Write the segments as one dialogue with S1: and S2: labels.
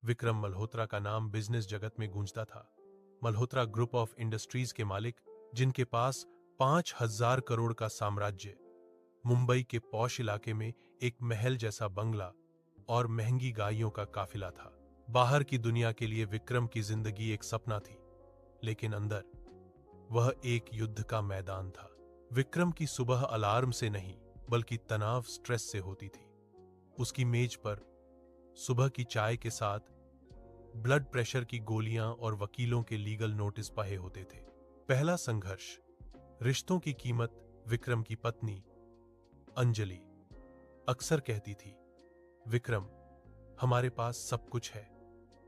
S1: विक्रम मल्होत्रा का नाम बिजनेस जगत में गूंजता था। मल्होत्रा ग्रुप ऑफ इंडस्ट्रीज के मालिक, जिनके पास 5,000 करोड़ का साम्राज्य, मुंबई के पॉश इलाके में एक महल जैसा बंगला और महंगी गाड़ियों का काफिला था। बाहर की दुनिया के लिए विक्रम की जिंदगी एक सपना थी, लेकिन अंदर वह एक युद्ध का मैदान था। विक्रम की सुबह अलार्म से नहीं, बल्कि तनाव, स्ट्रेस से होती थी। उसकी मेज पर सुबह की चाय के साथ ब्लड प्रेशर की गोलियां और वकीलों के लीगल नोटिस पहे होते थे। पहला संघर्ष, रिश्तों की कीमत। विक्रम की पत्नी अंजलि अक्सर कहती थी, विक्रम, हमारे पास सब कुछ है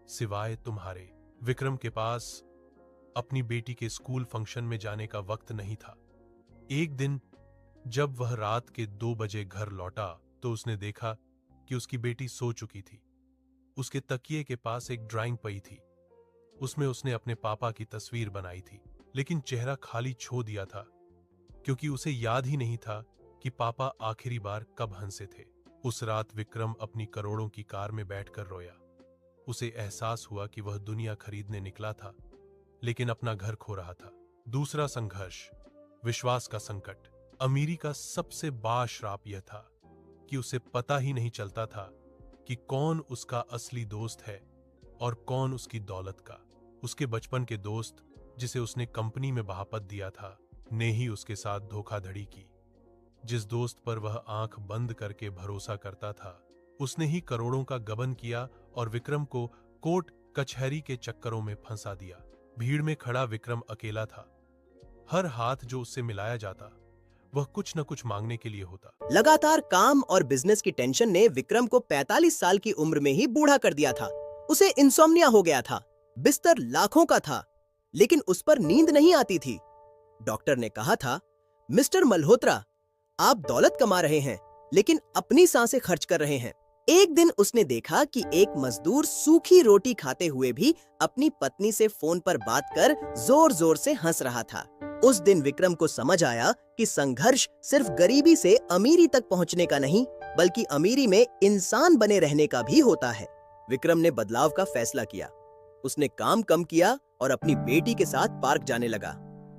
S1: सिवाय तुम्हारे। विक्रम के पास अपनी बेटी के स्कूल फंक्शन में जाने का वक्त नहीं था। एक दिन जब वह रात के 2 बजे घर लौटा तो उसने देखा कि उसकी बेटी सो चुकी थी। उसके तकिए के पास एक ड्राइंग पई थी। उसमें उसने अपने पापा की तस्वीर बनाई थी, लेकिन चेहरा खाली छोड़ दिया था, क्योंकि उसे याद ही नहीं था कि पापा आखिरी बार कब हंसे थे। उस रात विक्रम अपनी करोड़ों की कार में बैठकर रोया। उसे एहसास हुआ कि वह दुनिया खरीदने निकला था, लेकिन अपना घर खो रहा था। दूसरा संघर्ष, विश्वास का संकट। अमीरी का सबसे बड़ा श्राप यह था कि उसे पता ही नहीं चलता था कि कौन उसका असली दोस्त है और कौन उसकी दौलत का। उसके बचपन के दोस्त, जिसे उसने कंपनी में बहापत दिया था, ने ही उसके साथ धोखाधड़ी की। जिस दोस्त पर वह आंख बंद करके भरोसा करता था, उसने ही करोड़ों का गबन किया और विक्रम को कोर्ट कचहरी के चक्करों में फंसा दिया। भीड़ में खड़ा विक्रम अकेला था। हर हाथ जो उससे मिलाया जाता, वह कुछ न कुछ मांगने के लिए होता।
S2: लगातार काम और बिजनेस की टेंशन ने विक्रम को 45 साल की उम्र में ही बूढ़ा कर दिया था। उसे इंसोम्निया हो गया था। बिस्तर लाखों का था, लेकिन उस पर नींद नहीं आती थी। डॉक्टर ने कहा था, मिस्टर मल्होत्रा, आप दौलत कमा रहे हैं, लेकिन अपनी सांसें खर्च कर रहे हैं। एक दिन उसने देखा कि एक मजदूर सूखी रोटी खाते हुए भी अपनी पत्नी से फोन पर बात कर जोर जोर से हंस रहा था। उस दिन विक्रम को समझ आया कि संघर्ष सिर्फ गरीबी से अमीरी तक पहुंचने का नहीं, बल्कि अमीरी में इंसान बने रहने का भी होता है। विक्रम ने बदलाव का फैसला किया। उसने काम कम किया और अपनी बेटी के साथ पार्क जाने लगा।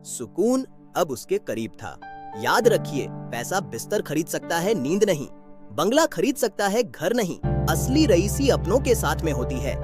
S2: सुकून अब उसके करीब था। याद रखिए, पैसा बिस्तर खरीद सकता है, नींद नहीं। बंगला खरीद सकता है, घर नहीं। असली रईसी अपनों के साथ में होती है।